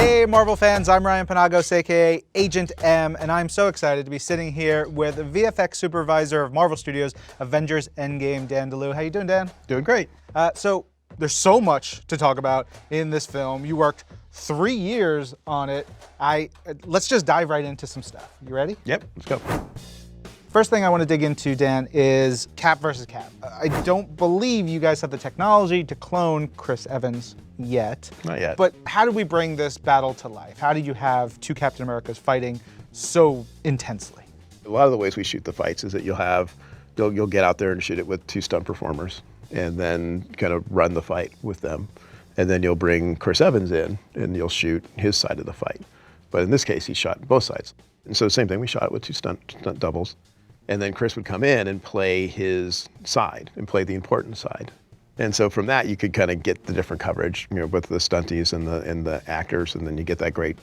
Hey Marvel fans, I'm Ryan Penagos, aka Agent M, and I'm so excited to be sitting here with VFX supervisor of Marvel Studios, Avengers Endgame, Dan DeLue. How you doing, Dan? Doing great. So there's so much to talk about in this film. You worked 3 years on it. Let's just dive right into some stuff. You ready? Yep, let's go. First thing I want to dig into, Dan, is Cap versus Cap. I don't believe you guys have the technology to clone Chris Evans yet. Not yet. But how do we bring this battle to life? How do you have two Captain Americas fighting so intensely? A lot of the ways we shoot the fights is that you'll get out there and shoot it with 2 stunt performers and then kind of run the fight with them. And then you'll bring Chris Evans in and you'll shoot his side of the fight. But in this case, he shot both sides. And so same thing, we shot it with 2 stunt doubles. And then Chris would come in and play his side and play the important side. And so from that, you could kind of get the different coverage, with the stunties and the actors, and then you get that great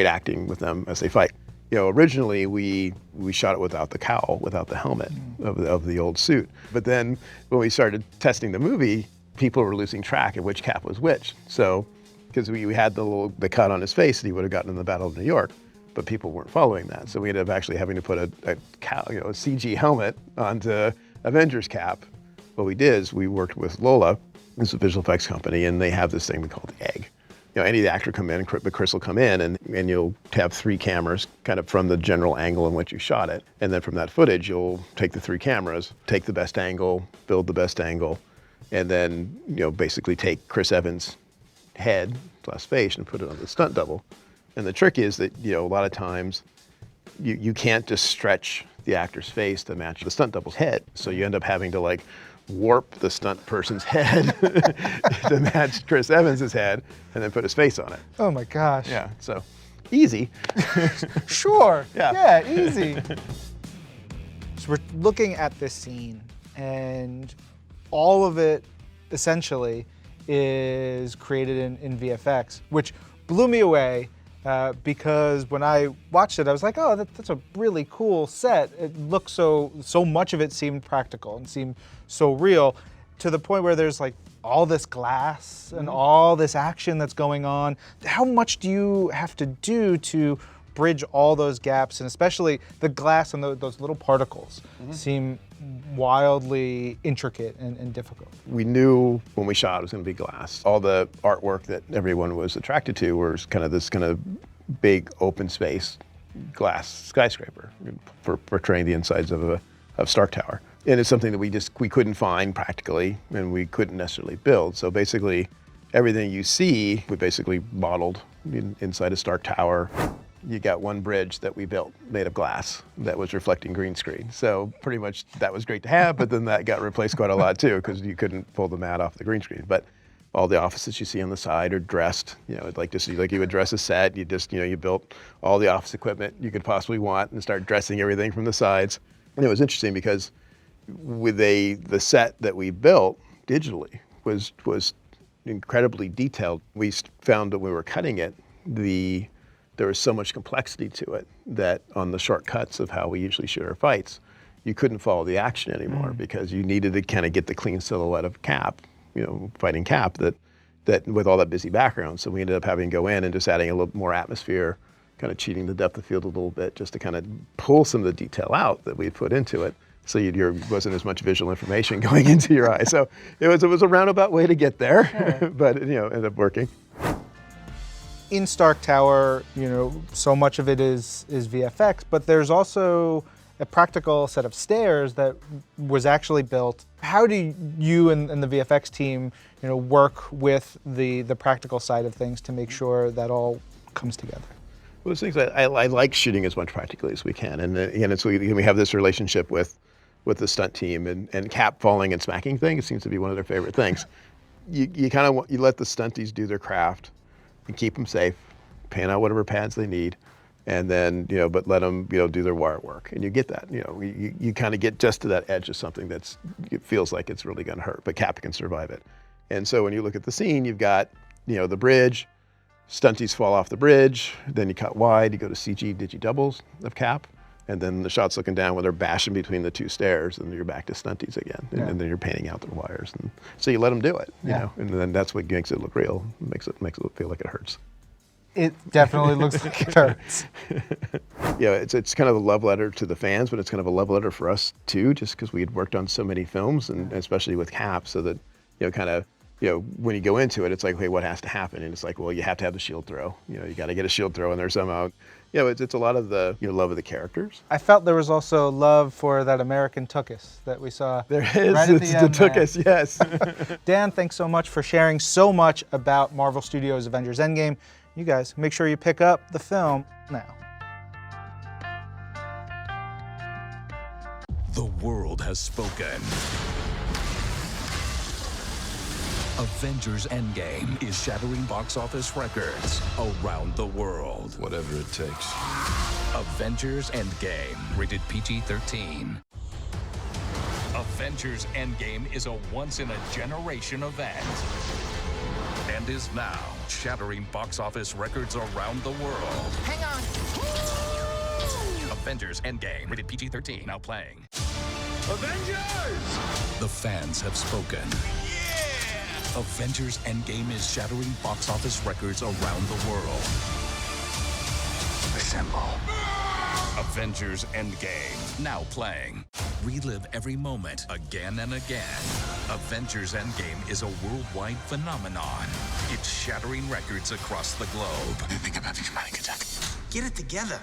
acting with them as they fight. Originally we shot it without the cowl, without the helmet of the old suit. But then when we started testing the movie, people were losing track of which Cap was which. So, because we had the cut on his face that he would have gotten in the Battle of New York, but people weren't following that. So we ended up actually having to put a CG helmet onto Avengers Cap. What we did is we worked with Lola, it's a visual effects company, and they have this thing we call the egg. Any actor come in, but Chris will come in, and you'll have 3 cameras kind of from the general angle in which you shot it. And then from that footage, you'll take the 3 cameras, take the best angle, build the best angle, and then basically take Chris Evans' head plus face and put it on the stunt double. And the trick is that a lot of times you can't just stretch the actor's face to match the stunt double's head. So you end up having to warp the stunt person's head to match Chris Evans' head and then put his face on it. Oh my gosh. Yeah, so easy. Sure, yeah, easy. So we're looking at this scene, and all of it essentially is created in VFX, which blew me away. Because when I watched it, I was like, oh, that's a really cool set. It looked so much of it seemed practical and seemed so real, to the point where there's all this glass and all this action that's going on. How much do you have to do to bridge all those gaps, and especially the glass and those little particles seem wildly intricate and difficult? We knew when we shot it was going to be glass. All the artwork that everyone was attracted to was kind of this big open space glass skyscraper for portraying the insides of Stark Tower. And it's something that we couldn't find practically, and we couldn't necessarily build. So basically everything you see, we basically modeled inside a Stark Tower. You got one bridge that we built made of glass that was reflecting green screen. So pretty much that was great to have, but then that got replaced quite a lot too, because you couldn't pull the mat off the green screen. But all the offices you see on the side are dressed, like you would dress a set. You built all the office equipment you could possibly want and start dressing everything from the sides. And it was interesting because with the set that we built digitally was incredibly detailed. We found that when we were cutting it, there was so much complexity to it that on the shortcuts of how we usually shoot our fights, you couldn't follow the action anymore because you needed to kind of get the clean silhouette of Cap, fighting Cap, that with all that busy background. So we ended up having to go in and just adding a little more atmosphere, kind of cheating the depth of field a little bit, just to kind of pull some of the detail out that we put into it. So there wasn't as much visual information going into your eye. So it was a roundabout way to get there, but it ended up working. In Stark Tower, so much of it is VFX, but there's also a practical set of stairs that was actually built. How do you and the VFX team, work with the practical side of things to make sure that all comes together? Well, those things I like shooting as much practically as we can, and again, we have this relationship with the stunt team, and Cap falling and smacking things. It seems to be one of their favorite things. You let the stunties do their craft and keep them safe, pan out whatever pads they need, and then, but let them, do their wire work. And you get that, you kind of get just to that edge of something it feels like it's really gonna hurt, but Cap can survive it. And so when you look at the scene, you've got, the bridge, stunties fall off the bridge, then you cut wide, you go to CG digi doubles of Cap, and then the shot's looking down where they're bashing between the 2 stairs, and you're back to stunties again, and then you're painting out the wires. And so you let them do it, and then that's what makes it look real, makes it feel like it hurts. It definitely looks like it hurts. Yeah, it's kind of a love letter to the fans, but it's kind of a love letter for us too, just because we had worked on so many films, and especially with Cap, so that, kind of, when you go into it, it's like, hey, what has to happen? And it's like, well, you have to have the shield throw. You got to get a shield throw in there somehow. It's a lot of the love of the characters. I felt there was also love for that American Tuchus that we saw. There is, right at it's the the end there. Tuchus, yes. Dan, thanks so much for sharing so much about Marvel Studios' Avengers Endgame. You guys, make sure you pick up the film now. The world has spoken. Avengers Endgame is shattering box office records around the world. Whatever it takes. Avengers Endgame, rated PG-13. Avengers Endgame is a once-in-a-generation event and is now shattering box office records around the world. Hang on. Avengers Endgame, rated PG-13, now playing. Avengers! The fans have spoken. Avengers Endgame is shattering box office records around the world. Assemble. Avengers Endgame, now playing. Relive every moment again and again. Avengers Endgame is a worldwide phenomenon. It's shattering records across the globe. I think I'm having a panic attack. Get it together.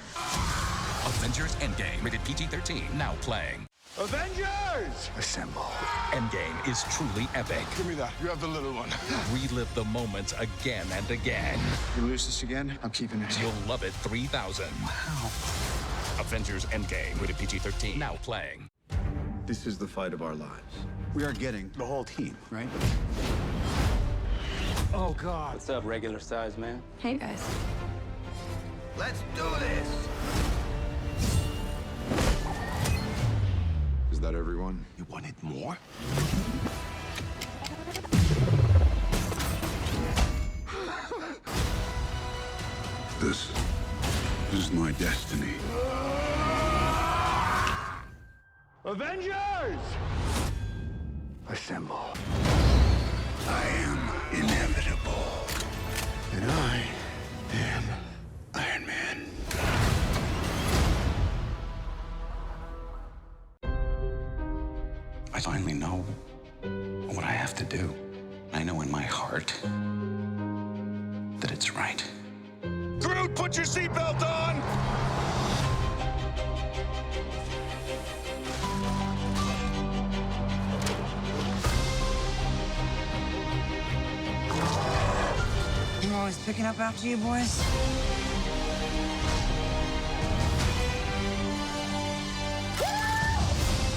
Avengers Endgame, rated PG-13, now playing. Avengers! Assemble. Endgame is truly epic. Give me that. You have the little one. Relive the moments again and again. You lose this again, I'm keeping it. You'll love it 3000. Wow. Avengers Endgame, rated PG-13, now playing. This is the fight of our lives. We are getting the whole team, right? Oh, God. What's up, regular size man? Hey guys. Let's do this. Is that everyone? You wanted more? This is my destiny. Avengers! Assemble. I am inevitable. And I am Iron Man. I finally know what I have to do. I know in my heart that it's right. Groot, put your seatbelt on! I'm always picking up after you boys.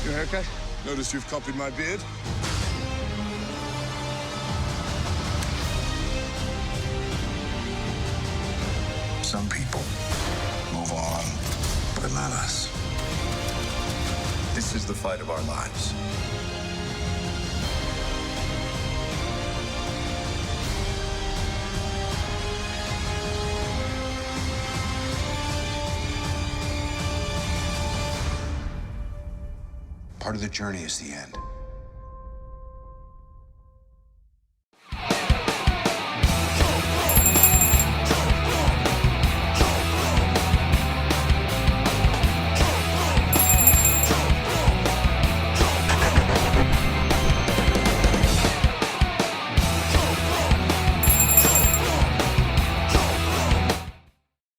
Your haircut? Notice you've copied my beard. Some people move on, but not us. This is the fight of our lives. Part of the journey is the end.